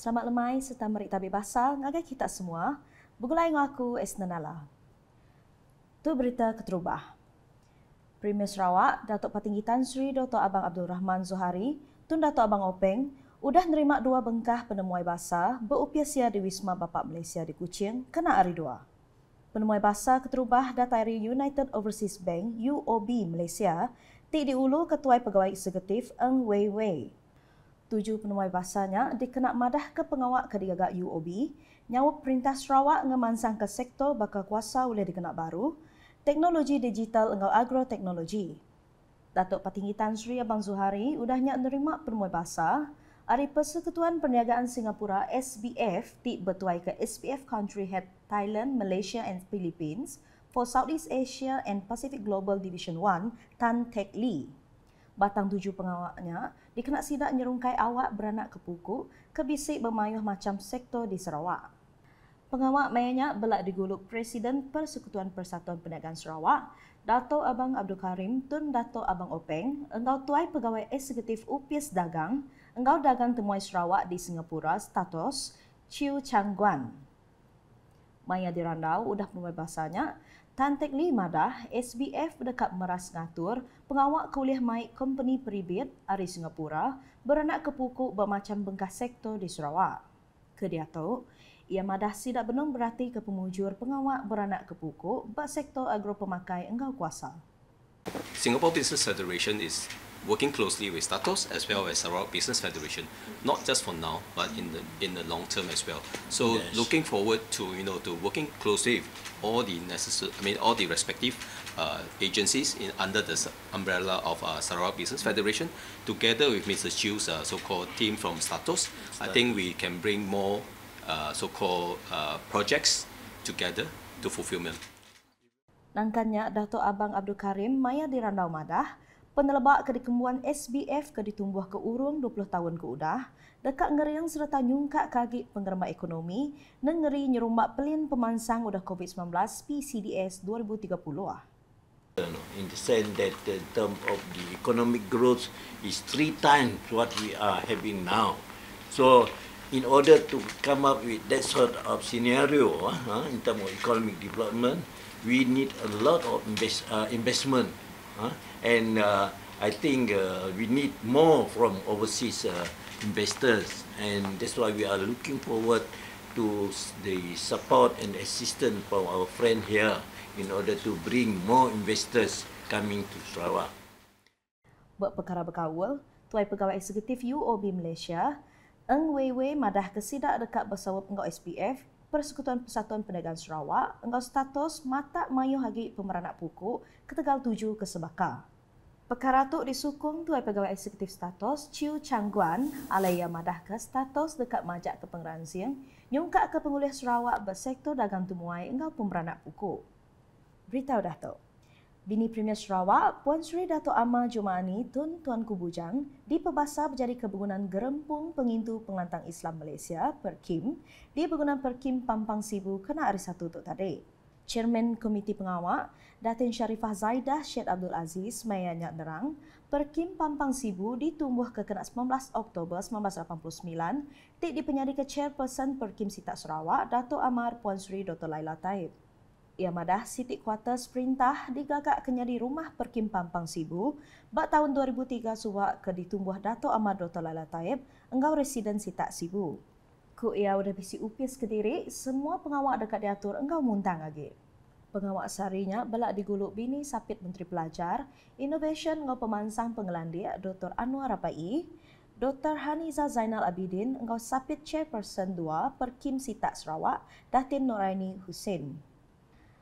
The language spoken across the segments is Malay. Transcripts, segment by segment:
Selamat lemai serta merik tabir basah ngagai kita semua. Begulai dengan aku Esnanala. Tu berita keterubah. Premier Sarawak, Datuk Patinggi Tan Sri Dr. Abang Abdul Rahman Zohari, Tun Datuk Abang Openg, udah nerima 2 bengkah penemuai basah berupiasia di Wisma Bapak Malaysia di Kuching kena hari 2. Penemuai basah keterubah datari United Overseas Bank UOB Malaysia ti diulu Ketua Pegawai Eksekutif Ng Wei Wei. 7 penemuai basahnya dikena madah ke pengawal kedigagak UOB, nyawa Perintah Sarawak ngemansang ke sektor bakal kuasa oleh dikena baru, teknologi digital engau agroteknologi. Datuk Patinggi Tan Sri Abang Zohari udahnya nerima penemuai basah, Hari Persekutuan Perniagaan Singapura SBF ti bertuai ke SBF Country Head Thailand, Malaysia and Philippines for Southeast Asia and Pacific Global Division 1 Tan Teck Lee. Batang 7 pengawalnya dikena sidak nyerungkai awak beranak ke pukuk ke bisik bermayuh macam sektor di Sarawak. Pengawal mayanya belak diguluk Presiden Persekutuan Persatuan Perniagaan Sarawak, Dato' Abang Abdul Karim Tun Dato' Abang Openg, engkau tuai pegawai eksekutif UPS Dagang, engkau dagang temuai Sarawak di Singapura status Chiu Chang Guan. Maya dirandau udah penemuai basahnya, Tan Teck Lee madah SBF dekat meras ngatur pengawal kuliah mai company peribit dari Singapura beranak ke pukuk bermacam bengkah sektor di Sarawak. Kediato, ia madah sidak benung berarti ke pemujur pengawal beranak ke pukuk bak sektor agro pemakai engkau kuasa. Singapore Business Federation is working closely with Statos as well as Sarawak Business Federation, not just for now, but in the long term as well. So yes, looking forward to to working closely with all the all the respective agencies under the umbrella of Sarawak Business Federation, together with Mr. Chew's so-called team from Statos. I think we can bring more so-called projects together to fulfillment. Nangkannya Dato' Abang Abdul Karim maya dirandau madah, penelebak ke dikembuan SBF ke ditumbuh ke urung 20 tahun ke udah, dekat ngeriang serta nyungkak kagik penggerma ekonomi, nengeri nyerumbak pelin pemansang udah COVID-19 PCDS 2030. In the sense that the term of the economic growth is 3 times what we are having now. So in order to come up with that sort of scenario in terms of economic development, we need a lot of investment. And I think we need more from overseas investors, and that's why we are looking forward to the support and assistance from our friend here in order to bring more investors coming to Sarawak. Berperkara berkawal, Tuai Pegawai Eksekutif UOB Malaysia, Ng Wei Wei madah kesidak dekat bersawap engkau SPF, Persekutuan Persatuan Perniagaan Sarawak, engkau status mata mayu hagi pemeranak pukuk ke Tegal 7 ke Sebaka. Perkara tu disukung Tuai Pegawai Eksekutif Status Chiu Chang Guan alaya madah ke status dekat majak ke Pengeransiang, nyungkak ke Penguliah Sarawak bersektor dagang temuai engkau pemeranak pukuk. Beritahu Dato'. Bini Premier Sarawak, Puan Sri Dato' Amma Jumaani Tun Tuanku Bujang di Pebasa berjadi kebangunan Gerempung Pengintu Penglantang Islam Malaysia (PERKIM) di bangunan PERKIM Pampang Sibu kena hari Sabtu tu tadi. Chairman Komiti Pengawal, Datin Sharifah Zaidah Syed Abdul Aziz mayanya nerang, PERKIM Pampang Sibu ditumbuh ke kena 19 Oktober 1989 tik dipenyadi ke Chairperson PERKIM Sitak Sarawak Dato' Amar Puan Sri Dr. Laila Taib. Ia madah Sitik Quarters Perintah digagak kenyadi rumah PERKIM Pampang Sibu bak tahun 2003 suwak ke ditumbuh Dato' Amar Dr. Laila Taib engkau residen Sitak Sibu. Ku ia udah bisi upis Kediri, semua pengawal dekat diatur engkau muntang lagi. Pengawal sarinya belak diguluk bini Sapit Menteri Pelajar, Innovation engkau pemansang pengelandik Dr. Anwar Rapai, Dr. Haniza Zainal Abidin engkau Sapit Chairperson 2 PERKIM Sitak Sarawak, Datin Noraini Hussein.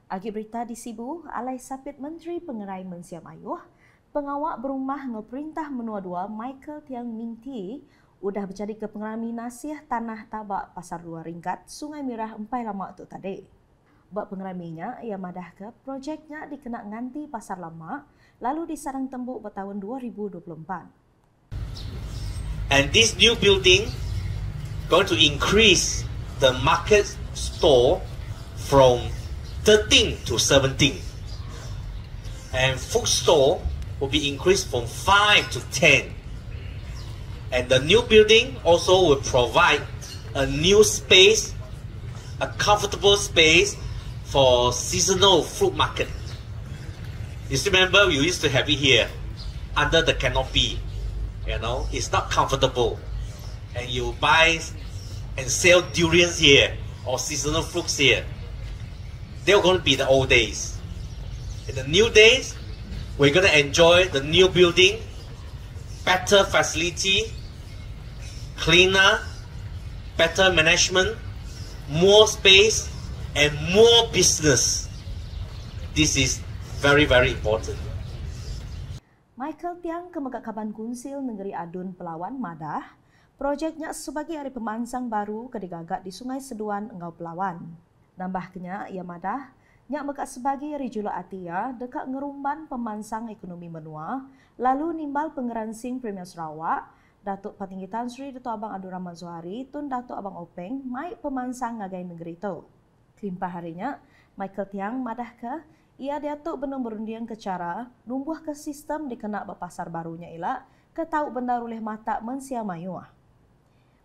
Agi berita di Sibu, alai Sapit Menteri Pengerai Mensiam Ayuh, pengawal berumah ngeperintah menua-dua Michael Tiang Ming Ti udah berjadi ke pengerami nasiah tanah tabak Pasar 2 Ringkat, Sungai Mirah empai lama tu tadi. Bak pengeraminya, ia madah ke projeknya dikena nganti Pasar Lama, lalu disarang tembuk bertahun 2024. And this new building going to increase the market store from 13 to 17. And food store will be increased from 5 to 10. And the new building also will provide a new space, a comfortable space for seasonal fruit market. You still remember we used to have it here under the canopy. You know, it's not comfortable. And you buy and sell durians here or seasonal fruits here. They're going to be the old days. In the new days, we're going to enjoy the new building, better facility, cleaner, better management, more space, and more business. This is very, very important. Michael Tiang Kemegakaban Kunsil Negeri Adun Pelawan Madah, projeknya sebagai hari pemansang baru kedigagak di Sungai Seduan Engau Pelawan. Nambahnya, ia madah, nyak mekat sebagai Rijula Atia dekat ngerumban pemansang ekonomi menua, lalu nimbal pengeransing Premier Sarawak, Datuk Patinggi Tan Sri Dato' Abang Abdul Rahman Zuhari, Tun Dato' Abang Openg, mai pemansang ngagai negeri itu. Kelimpah harinya, Michael Tiang madah ke, ia diatuk benung berundiang ke cara, numbuh ke sistem dikena berpasar barunya ila, ke tahu benda oleh mata mensia mayuah.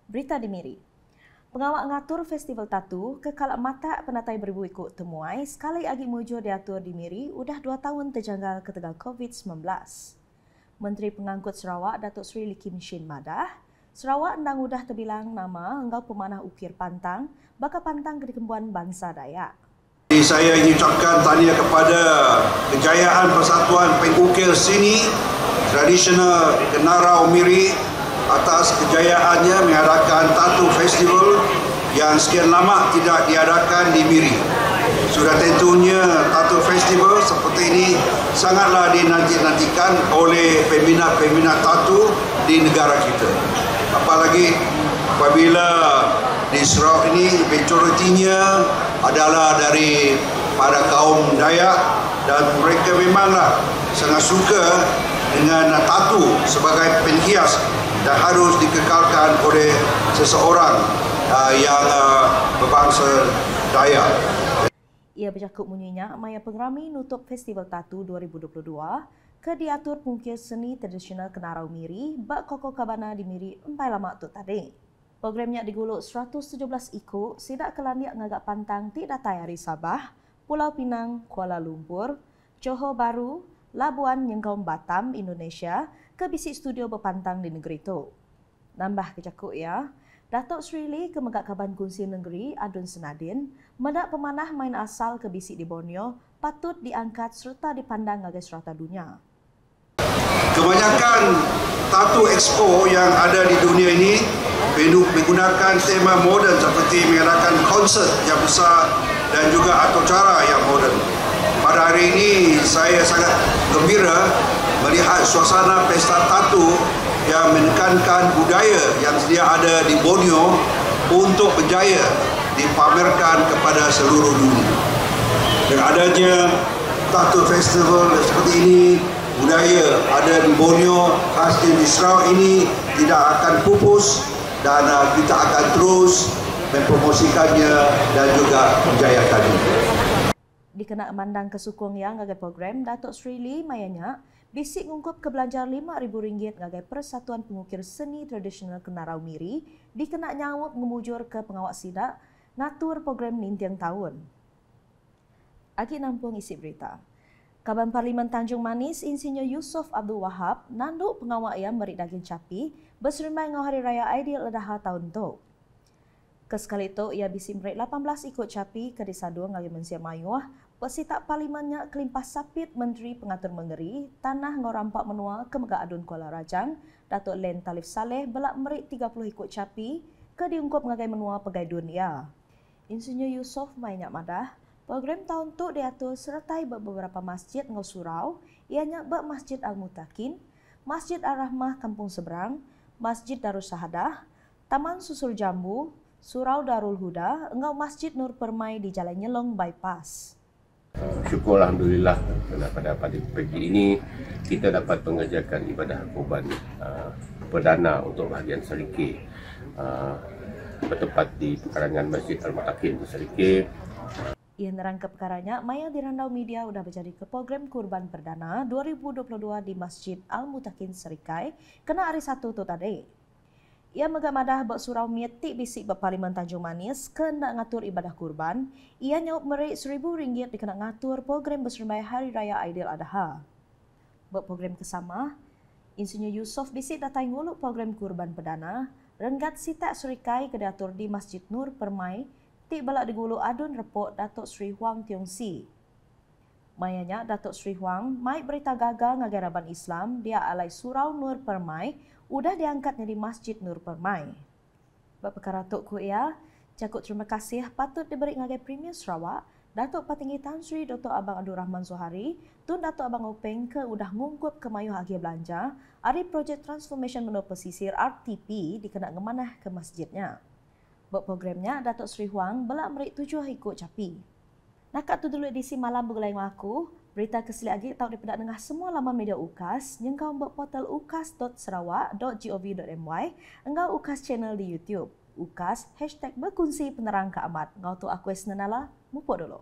Berita di Miri. Pengawak ngatur festival tatu ke kalak mata penatai beribu ikut temuai sekali agi mujo diatur di Miri udah 2 tahun terjanggal ketegal COVID-19. Menteri Pengangkut Sarawak Datuk Seri Lee Kim Shin madah, Sarawak endang udah terbilang nama enggau pemanah ukir pantang, baka pantang kedikembuan bangsa Dayak. Saya ingin ucapkan tahniah kepada kejayaan Persatuan Pengukir Seni Tradisional Kenarau Miri atas kejayaannya mengadakan Tatu Festival yang sekian lama tidak diadakan di Miri. Sudah tentunya Tatu Festival seperti ini sangatlah dinanti-nantikan oleh peminat-peminat tatu di negara kita. Apalagi apabila di Sarawak ini majoritinya adalah dari pada kaum Dayak dan mereka memanglah sangat suka dengan tatu sebagai penghias dan harus dikekalkan oleh seseorang yang berbangsa Dayak. Ia bercakap munyinya maya pengerami nutup Festival Tatu 2022 ke diatur pengukir seni tradisional Kenarau Miri bak Koko Kabana di Miri empai lama tu tadi. Programnya diguluk 117 ikut sidak kelandiak ngagak pantang tidak tayari Sabah, Pulau Pinang, Kuala Lumpur, Johor Bahru, Labuan, Nyengkaum, Batam, Indonesia ke bisik studio berpantang di negeri itu. Nambah kecakuk ya, Datuk Sri Lee Kemegakaban Kunsil Negeri Adun Senadin, mendak pemanah main asal ke bisik di Borneo patut diangkat serta dipandang sebagai serata dunia. Kebanyakan Tatu Expo yang ada di dunia ini menggunakan tema moden seperti mengadakan konsert yang besar dan juga acara yang moden. Pada hari ini saya sangat gembira melihat suasana pesta tatu yang menekankan budaya yang sedia ada di Borneo untuk berjaya dipamerkan kepada seluruh dunia. Dengan adanya Tatu Festival seperti ini, budaya ada di Borneo, khasnya di Sarawak ini tidak akan pupus dan kita akan terus mempromosikannya dan juga menjayakannya. Dikena mandang kesukung yang ngagai program, Datuk Sri Lee mayanya bisik ngungkup kebelanjar RM5,000 ngagai Persatuan Pengukir Seni Tradisional Kenarau Miri dikena nyawuk ngemujur ke pengawak sidak ngatur program nintiang tahun. Agi nampung isi berita. Kaban Parlimen Tanjung Manis, Insinyur Yusof Abdul Wahab nanduk pengawak yang merik daging capi berseremai ngau Hari Raya Aidiladaha tahun tu. Kesekali itu, ia bisi merik 18 ikut capi ke Desa Dua ngagi mensia mayuah, pesitak parlimennya kelimpah sapit Menteri Pengatur Mengeri, Tanah Ngau Rampak Menua ke Megah Adun Kuala Rajang, Datuk Len Talif Saleh belak merik 30 ikut capi ke diungkup ngagai menua pegai dunia. Insinyur Yusof mainyak madah, program tahun tu diatur sertai beberapa masjid ngau surau, ianya Masjid Al-Mutakin, Masjid Ar-Rahmah Kampung Seberang, Masjid Darus Sahadah, Taman Susur Jambu, Surau Darul Huda, engau Masjid Nur Permai di Jalan Nyelong Bypass. Syukur Alhamdulillah pada pagi ini kita dapat mengerjakan ibadah kurban perdana untuk bahagian Serikir bertempat di pekarangan Masjid Al-Mutakin di Serikir. Ia nerang ke perkaranya, maya dirandau media sudah berjadi ke program kurban perdana 2022 di Masjid Al-Mutakin Serikai kena hari Sabtu tu tadi. Ia megamadah bak surau mietik bisik bak Parlimen Tanjung Manis kena ngatur ibadah kurban. Ia nyaup merik RM1,000 dikena ngatur program berserembai Hari Raya Aidiladha. Bak program kesama, Insinyur Yusof bisik datai nguluk program kurban perdana, renggat sitak surikai ke diatur di Masjid Nur Permai, tik balak diguluk adun repot Datuk Seri Huang Tiong Si. Mayanya Datuk Seri Huang mai berita gagal ngagaraban Islam dia alai surau Nur Permai udah diangkatnya di Masjid Nur Permai. Bak perkara Tok Ku ia, cakut terima kasih patut diberi ngagai Premier Sarawak, Datuk Patinggi Tan Sri Dr. Abang Abdul Rahman Zohari, Tun Datuk Abang Openg ke udah ngungkup ke mayuh agi belanja, ari projek transformation menu pesisir RTP dikena ngemanah ke masjidnya. Bak programnya, Datuk Seri Huang belak merik 7 ikut capi. Nakak tu dulu edisi malam bergulai dengan aku. Berita kesili lagi tahu daripada dengar semua laman media UKAS, nyengkau buat portal ukas.sarawak.gov.my, engkau UKAS channel di YouTube. UKAS, #berkongsi penerang keamat. Ngau tu aku esnenala, mupuk dulu.